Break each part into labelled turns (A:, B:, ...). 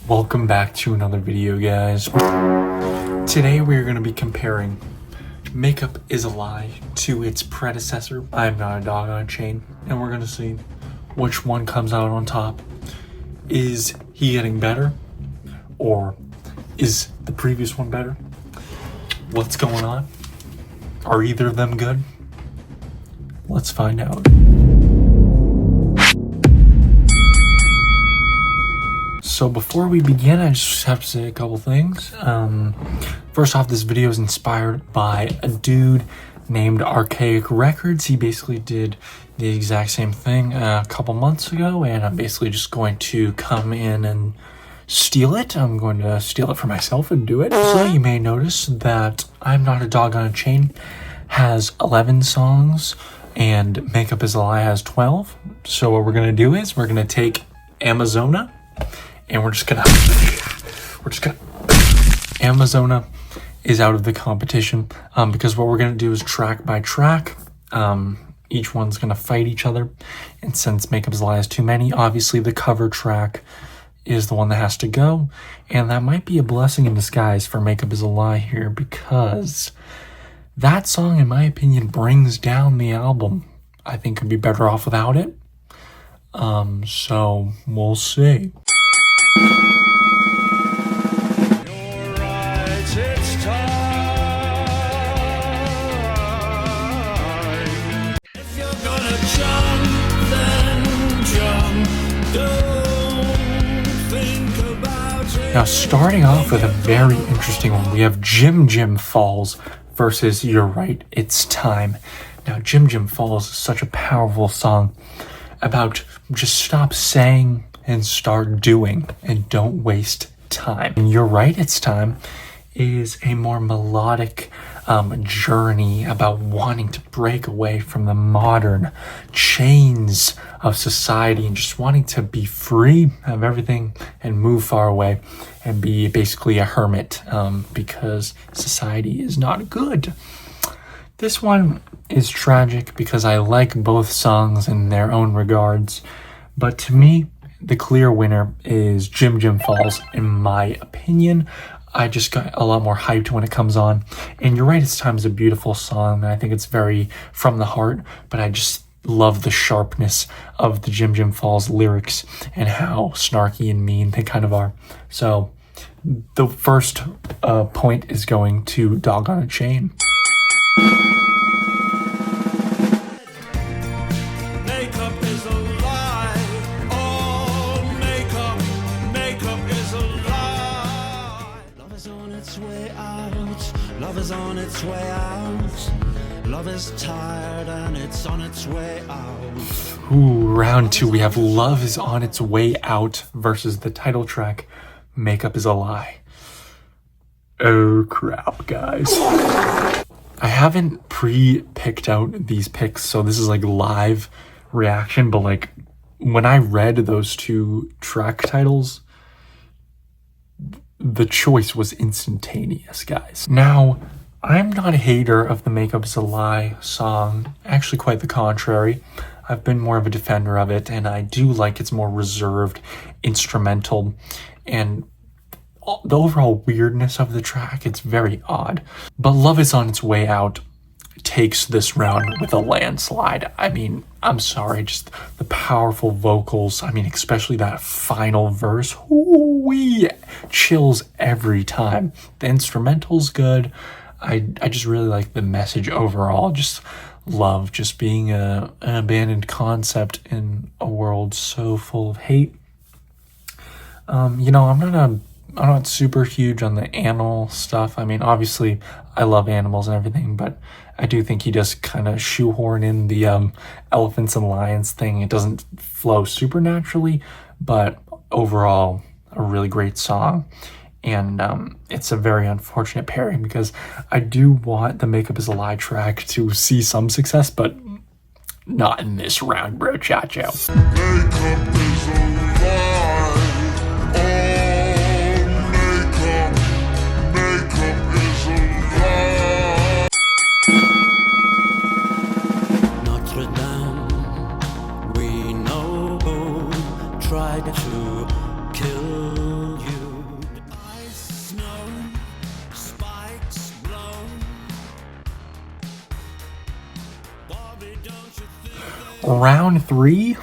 A: Welcome back to another video, guys. Today we're going to be comparing Makeup Is a Lie to its predecessor, I'm Not a Dog on a Chain, and we're going to see which one comes out on top. Is he getting better? Or is the previous one better? What's going on? Are either of them good? Let's find out. So before we begin, I just have to say a couple things. First off, this video is inspired by a dude named Archaic Records. He basically did the exact same thing a couple months ago, and I'm basically just going to come in and steal it. I'm going to steal it for myself and do it. So you may notice that I'm Not a Dog on a Chain has 11 songs and Makeup Is a Lie has 12. So what we're going to do is we're going to take Amazona and we're just gonna Amazona is out of the competition because what we're gonna do is track by track. Each one's gonna fight each other, and since Makeup Is a Lie has too many, obviously the cover track is the one that has to go, and that might be a blessing in disguise for Makeup Is a Lie here, because that song, in my opinion, brings down the album. I think could be better off without it. So we'll see. Now, starting off with a very interesting one, we have Jim Jim Falls versus You're Right, It's Time. Now, Jim Jim Falls is such a powerful song about just stop saying and start doing and don't waste time. And You're Right, It's Time is a more melodic journey about wanting to break away from the modern chains of society and just wanting to be free of everything and move far away and be basically a hermit because society is not good. This one is tragic because I like both songs in their own regards, but to me, the clear winner is Jim Jim Falls, in my opinion. I just got a lot more hyped when it comes on. And You're Right, It's Time is a beautiful song, and I think it's very from the heart, but I just love the sharpness of the Jim Jim Falls lyrics and how snarky and mean they kind of are. So the first point is going to Dog on a Chain.
B: Love is on its way out. Love is tired and it's on its way out.
A: Ooh, round two, we have Love Is On Its Way Out versus the title track, Makeup Is a Lie. Oh crap, guys. I haven't pre-picked out these picks, so this is like live reaction, but like when I read those two track titles, the choice was instantaneous, guys. Now, I'm not a hater of the Makeup Is a Lie song. Actually, quite the contrary. I've been more of a defender of it, and I do like its more reserved instrumental and the overall weirdness of the track. It's very odd. But Love Is On Its Way Out takes this round with a landslide. I mean, I'm sorry, just the powerful vocals. I mean, especially that final verse. Ooh-wee, chills every time. The instrumental's good. I just really like the message overall. Just love just being an abandoned concept in a world so full of hate. You know, I'm not super huge on the animal stuff. I mean, obviously, I love animals and everything, but I do think he does kind of shoehorn in the elephants and lions thing. It doesn't flow super naturally, but overall, a really great song. And it's a very unfortunate pairing because I do want the Makeup Is a Lie track to see some success, but not in this round, bro, chacho.
B: Makeup is a lie. Tried to kill you.
A: Round 3.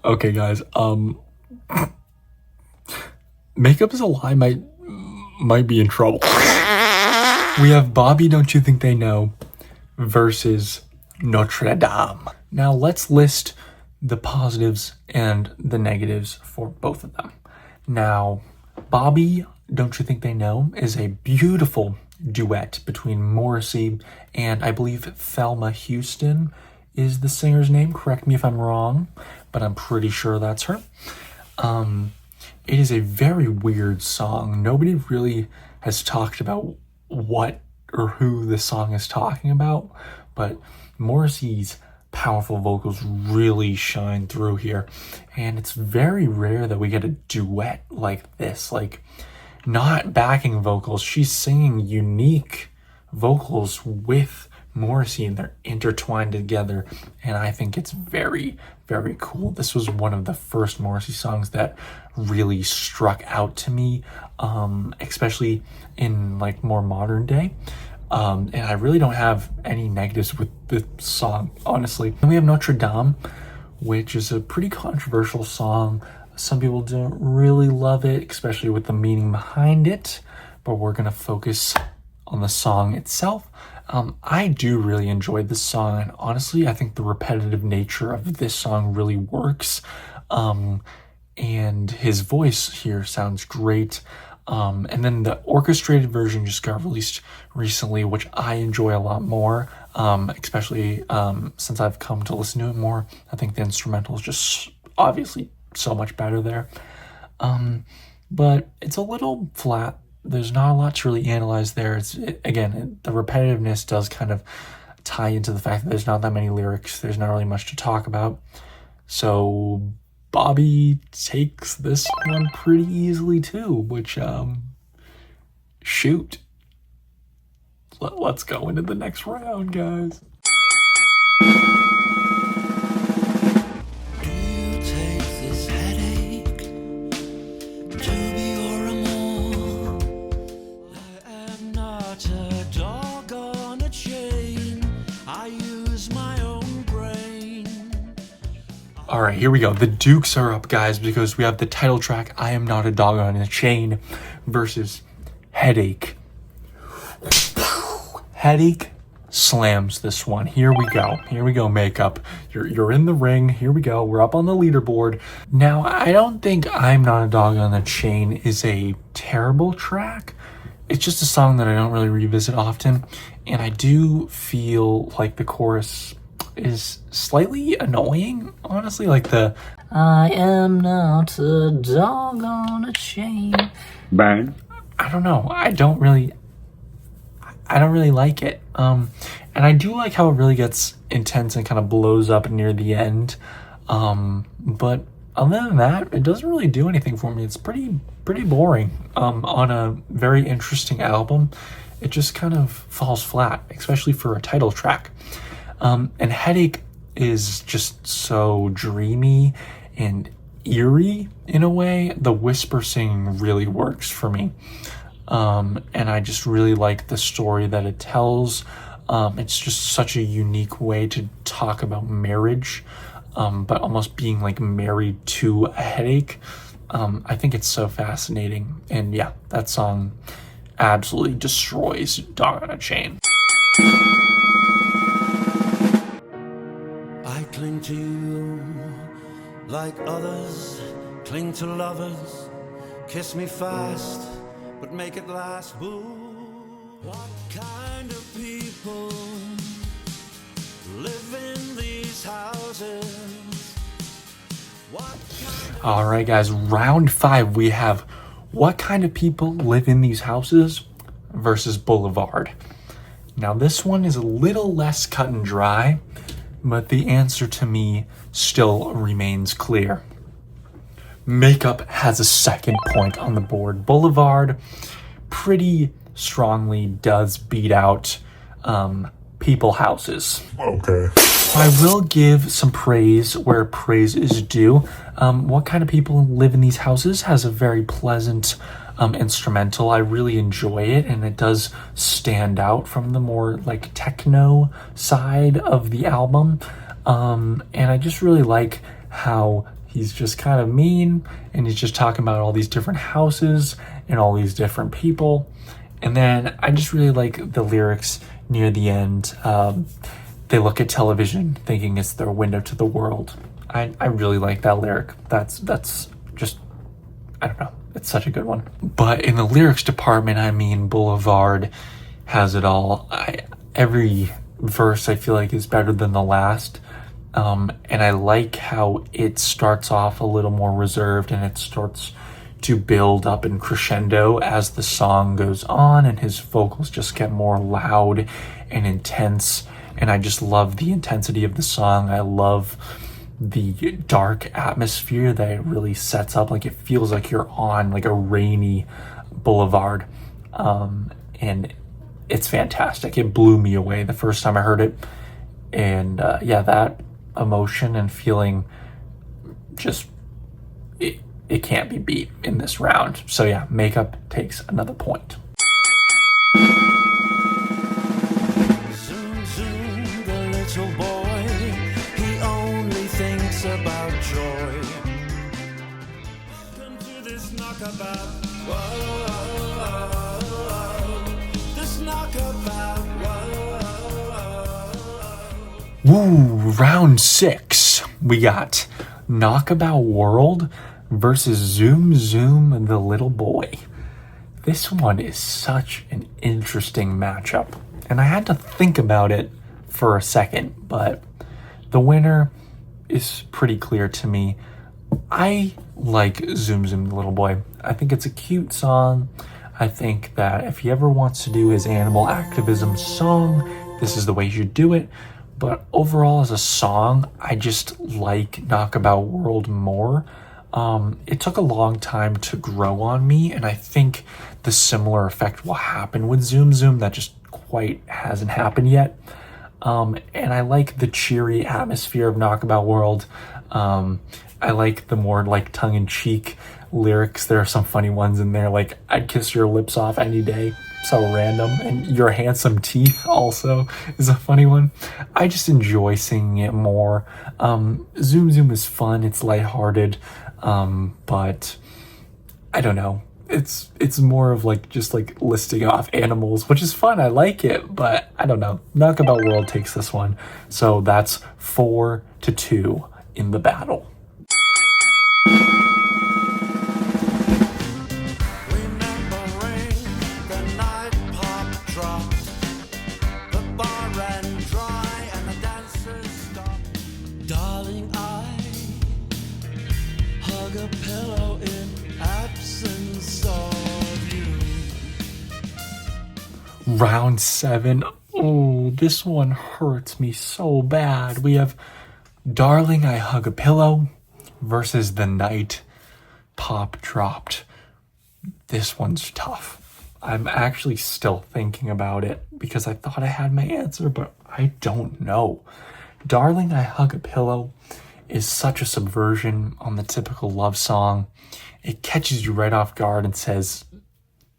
A: Okay, guys. Makeup is a Lie might be in trouble. We have Bobby, Don't You Think They Know versus Notre Dame. Now let's list the positives and the negatives for both of them. Now, Bobby, Don't You Think They Know is a beautiful duet between Morrissey and I believe Thelma Houston is the singer's name. Correct me if I'm wrong, but I'm pretty sure that's her. It is a very weird song. Nobody really has talked about what or who the song is talking about, but Morrissey's powerful vocals really shine through here. And it's very rare that we get a duet like this, like not backing vocals. She's singing unique vocals with Morrissey and they're intertwined together. And I think it's very, very cool. This was one of the first Morrissey songs that really struck out to me, especially in like more modern day. And I really don't have any negatives with the song, honestly. Then we have Notre Dame, which is a pretty controversial song. Some people don't really love it, especially with the meaning behind it, but we're gonna focus on the song itself. I do really enjoy this song, and honestly, I think the repetitive nature of this song really works. And his voice here sounds great. And then the orchestrated version just got released recently, which I enjoy a lot more, especially since I've come to listen to it more. I think the instrumental is just obviously so much better there. But it's a little flat. There's not a lot to really analyze there. The repetitiveness does kind of tie into the fact that there's not that many lyrics. There's not really much to talk about. So Bobby takes this one pretty easily too, which, shoot. Let's go into the next round, guys. All right, here we go. The Dukes are up, guys, because we have the title track, I Am Not a Dog on a Chain, versus Headache. Headache slams this one. Here we go. Here we go, Makeup. You're in the ring. Here we go. We're up on the leaderboard. Now, I don't think I'm Not a Dog on a Chain is a terrible track. It's just a song that I don't really revisit often, and I do feel like the chorus is slightly annoying, honestly. Like the I am not a dog on a chain.
C: Bang.
A: I don't know. I don't really like it. And I do like how it really gets intense and kind of blows up near the end. But other than that, it doesn't really do anything for me. It's pretty boring. On a very interesting album, it just kind of falls flat, especially for a title track. And Headache is just so dreamy and eerie in a way. The whisper singing really works for me. And I just really like the story that it tells. It's just such a unique way to talk about marriage, but almost being like married to a headache. I think it's so fascinating. And yeah, that song absolutely destroys Dog on a Chain.
B: I cling to you like others cling to lovers. Kiss me fast, but make it last. Boo. What kind of people live in these houses?
A: All right, guys, round 5, we have What Kind of People Live in These Houses versus Boulevard. Now, this one is a little less cut and dry, but the answer to me still remains clear. Makeup has a second point on the board. Boulevard pretty strongly does beat out People Houses.
C: Okay.
A: I will give some praise where praise is due. What Kind of People Live in These Houses has a very pleasant instrumental. I really enjoy it, and it does stand out from the more like techno side of the album. And I just really like how he's just kind of mean, and he's just talking about all these different houses and all these different people. And then I just really like the lyrics near the end. They look at television thinking it's their window to the world. I really like that lyric. That's just, I don't know, it's such a good one. But in the lyrics department, I mean, Boulevard has it all. Every verse I feel like is better than the last. And I like how it starts off a little more reserved, and it starts to build up and crescendo as the song goes on, and his vocals just get more loud and intense. And I just love the intensity of the song. I love the dark atmosphere that it really sets up. Like, it feels like you're on like a rainy boulevard. And it's fantastic. It blew me away the first time I heard it. And that emotion and feeling, just it can't be beat in this round. So yeah, Makeup takes another point.
B: Zoom, zoom, the little boy, he only thinks about joy. Welcome to this knockabout. Whoa, this knockabout.
A: Woo, round 6. We got Knockabout World versus Zoom Zoom the Little Boy. This one is such an interesting matchup, and I had to think about it for a second, but the winner is pretty clear to me. I like Zoom Zoom the Little Boy. I think it's a cute song. I think that if he ever wants to do his animal activism song, this is the way he should do it. But overall, as a song, I just like Knockabout World more. It took a long time to grow on me, and I think the similar effect will happen with Zoom Zoom that just quite hasn't happened yet. And I like the cheery atmosphere of Knockabout World. I like the more like tongue-in-cheek lyrics. There are some funny ones in there, like "I'd kiss your lips off any day." So random. And "your handsome teeth" also is a funny one. I just enjoy singing it more. Zoom Zoom is fun. It's lighthearted. But I don't know. It's more of like just like listing off animals, which is fun. I like it, but I don't know. Knockabout World takes this one. So that's 4-2 in the battle. Round 7. Oh, this one hurts me so bad. We have Darling, I Hug a Pillow versus The Night Pop Dropped. This one's tough. I'm actually still thinking about it because I thought I had my answer, but I don't know. Darling, I Hug a Pillow is such a subversion on the typical love song. It catches you right off guard and says,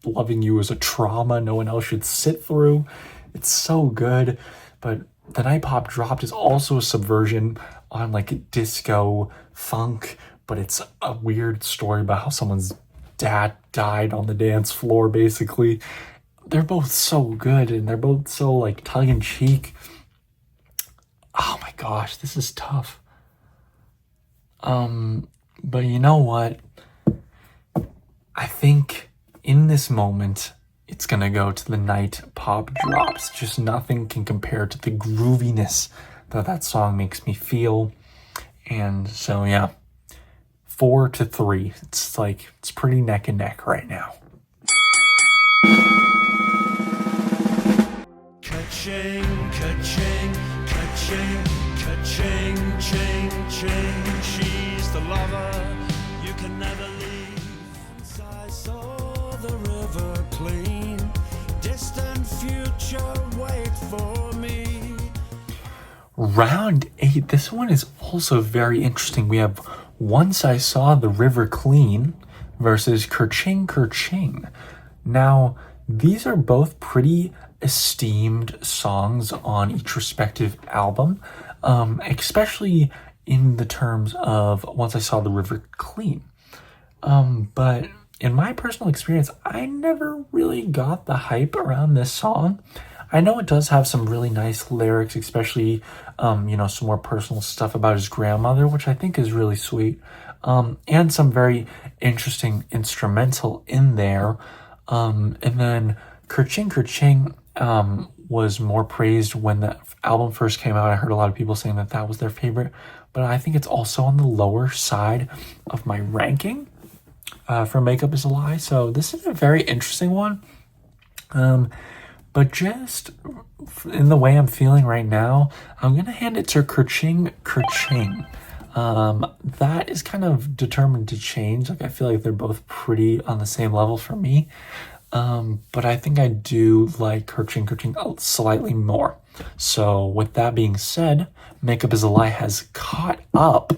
A: loving you is a trauma no one else should sit through. It's so good. But The Night Pop Dropped is also a subversion on like disco funk, but it's a weird story about how someone's dad died on the dance floor, basically. They're both so good, and they're both so like tongue-in-cheek. Oh my gosh, this is tough. But you know what? I think in this moment, it's gonna go to The Night Pop Drops. Just nothing can compare to the grooviness that song makes me feel. And so, yeah, 4-3. It's pretty neck and neck right now.
B: Ka-ching, ka-ching, ka-ching, ka-ching, ching, ching. She's the lover you can never leave. Once I saw the river clean, distant future wait for me.
A: Round 8. This one is also very interesting. We have Once I Saw the River Clean versus Kerching Kerching. Now, these are both pretty esteemed songs on each respective album, especially in the terms of Once I Saw the River Clean. But in my personal experience, I never really got the hype around this song. I know it does have some really nice lyrics, especially, some more personal stuff about his grandmother, which I think is really sweet. And some very interesting instrumental in there. And then Kerching Kerching was more praised when the album first came out. I heard a lot of people saying that that was their favorite, but I think it's also on the lower side of my ranking for Makeup is a Lie. So this is a very interesting one. But just in the way I'm feeling right now, I'm going to hand it to Kerching Kerching. That is kind of determined to change. Like, I feel like they're both pretty on the same level for me. But I think I do like Kerching Kerching slightly more. So with that being said, Makeup is a Lie has caught up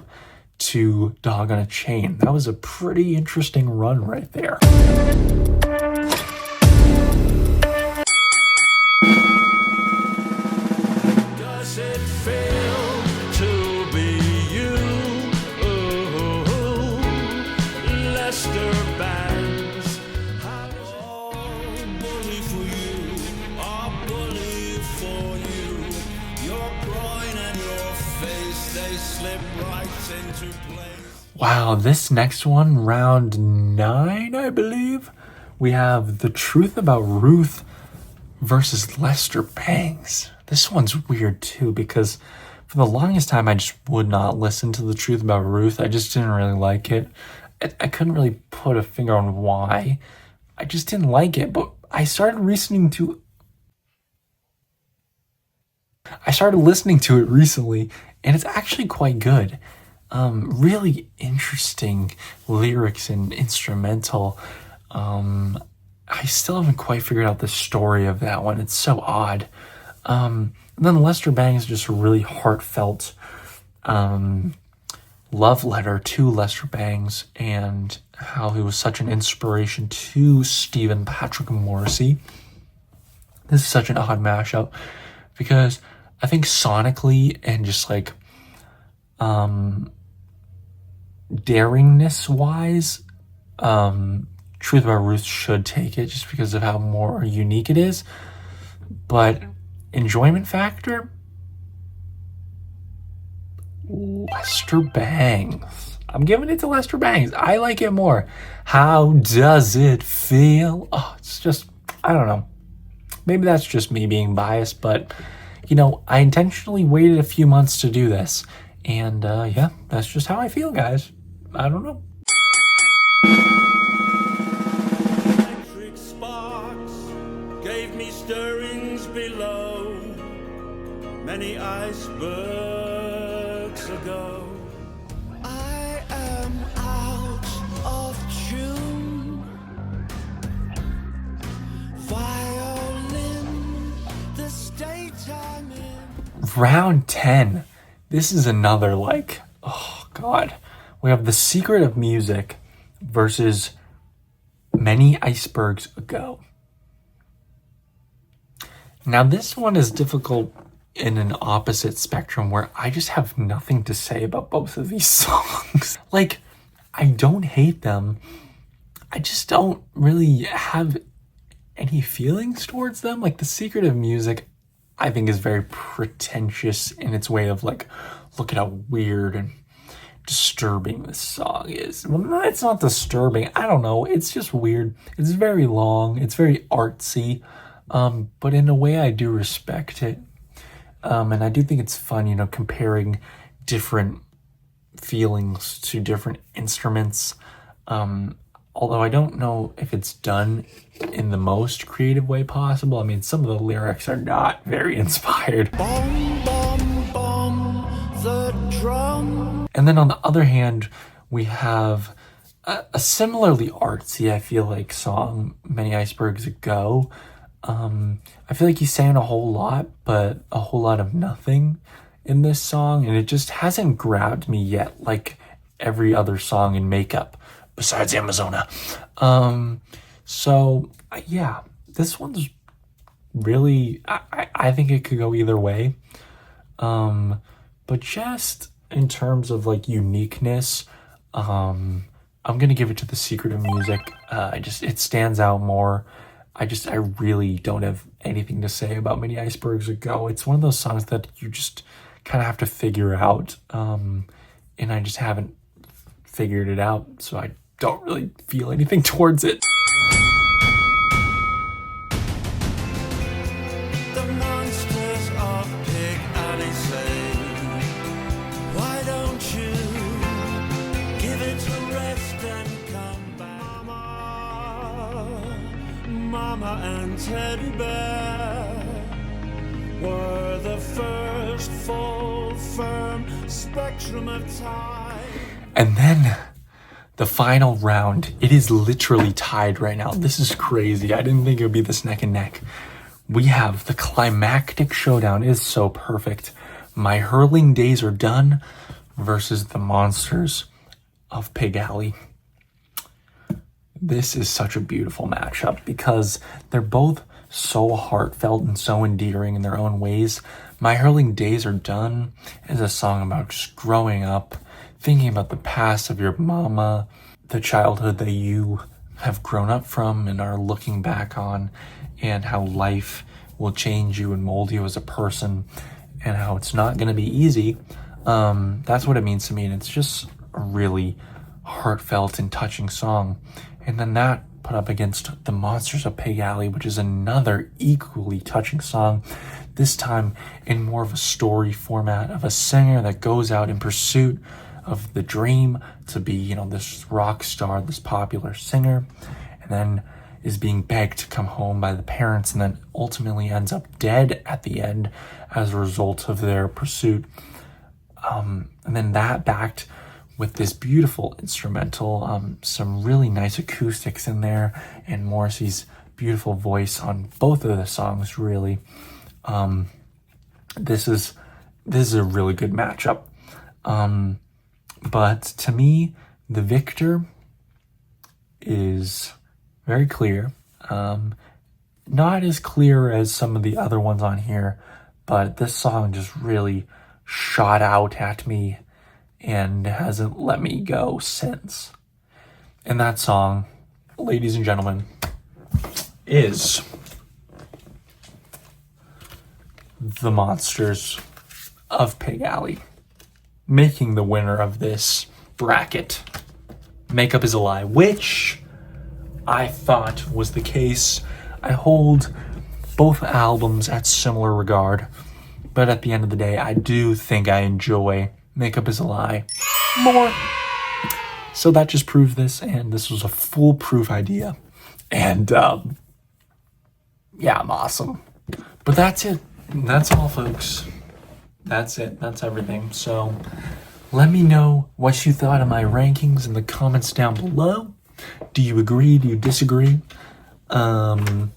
A: to Dog on a Chain. That was a pretty interesting run right there.
B: Does it feel to be you? Lester Bangs. Oh, bully for you, oh, bully for you. Your groin and your face, they slip right into place.
A: Wow, this next one, round 9, I believe, we have The Truth About Ruth versus Lester Bangs. This one's weird too, because for the longest time I just would not listen to The Truth About Ruth. I just didn't really like it. I couldn't really put a finger on why. I just didn't like it, but I started listening to it recently, and it's actually quite good. Really interesting lyrics and instrumental. I still haven't quite figured out the story of that one. It's so odd. And then Lester Bangs is just a really heartfelt love letter to Lester Bangs and how he was such an inspiration to Stephen Patrick Morrissey. This is such an odd mashup because I think sonically and just like daringness wise, Truth About Ruth should take it just because of how more unique it is. But enjoyment factor, Lester Bangs. I'm giving it to Lester Bangs. I like it more. How does it feel? Oh, it's just, I don't know. Maybe that's just me being biased, but I intentionally waited a few months to do this. And yeah, that's just how I feel, guys. I don't know.
B: Electric sparks gave me stirrings below many icebergs ago. I am out of tune. Violin, the state I'm in.
A: Round 10. This is another, oh God. We have The Secret of Music versus Many Icebergs Ago. Now, this one is difficult in an opposite spectrum where I just have nothing to say about both of these songs. I don't hate them. I just don't really have any feelings towards them. The Secret of Music, I think, is very pretentious in its way of look at how weird and disturbing this song is. Well, it's not disturbing. I don't know. It's just weird. It's very long. It's very artsy. But in a way I do respect it. And I do think it's fun, comparing different feelings to different instruments. Although I don't know if it's done in the most creative way possible. I mean, some of the lyrics are not very inspired.
B: Bom, bom, bom, the drum.
A: And then on the other hand, we have a similarly artsy, I feel like, song, Many Icebergs Ago. I feel like he's saying a whole lot, but a whole lot of nothing in this song. And it just hasn't grabbed me yet like every other song in Makeup. besides Amazona. Yeah, this one's really, I think it could go either way. But just in terms of like uniqueness, I'm gonna give it to The Secret of Music. It stands out more. I really don't have anything to say about Many Icebergs Ago. It's one of those songs that you just kind of have to figure out. And I just haven't figured it out, so I don't really feel anything towards it.
B: The monsters of Pig Alley say, why don't you give it a rest and come back? Mama and Teddy Bear were the first full firm spectrum of time.
A: And then the final round, it is literally tied right now. This is crazy. I didn't think it would be this neck and neck. We have the climactic showdown. It is so perfect. My Hurling Days Are Done versus the Monsters of Pig Alley. This is such a beautiful matchup because they're both so heartfelt and so endearing in their own ways. My Hurling Days Are Done is a song about just growing up, thinking about the past of your mama, the childhood that you have grown up from and are looking back on, and how life will change you and mold you as a person, and how it's not going to be easy. That's what it means to me, and it's just a really heartfelt and touching song. And then that put up against The Monsters of Pig Alley, which is another equally touching song, this time in more of a story format of a singer that goes out in pursuit of the dream to be, this rock star, this popular singer, and then is being begged to come home by the parents, and then ultimately ends up dead at the end as a result of their pursuit. And then that backed with this beautiful instrumental, some really nice acoustics in there, and Morrissey's beautiful voice on both of the songs, really. This is a really good matchup. But to me, the victor is very clear. Not as clear as some of the other ones on here, but this song just really shot out at me and hasn't let me go since. And that song, ladies and gentlemen, is The Monsters of Pig Alley, making the winner of this bracket. Makeup Is a Lie, which I thought was the case. I hold both albums at similar regard, but at the end of the day, I do think I enjoy Makeup Is a Lie more. So that just proved this, and this was a foolproof idea. And yeah, I'm awesome. But that's it. That's all, folks. That's it. That's everything. So let me know what you thought of my rankings in the comments down below. Do you agree? Do you disagree? No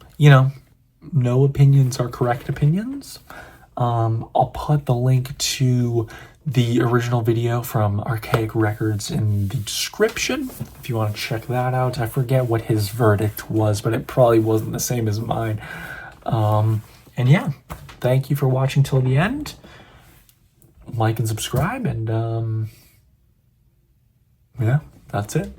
A: opinions are correct opinions. I'll put the link to the original video from Archaic Records in the description if you want to check that out. I forget what his verdict was, but it probably wasn't the same as mine. And yeah, thank you for watching till the end. Like and subscribe, and yeah, that's it.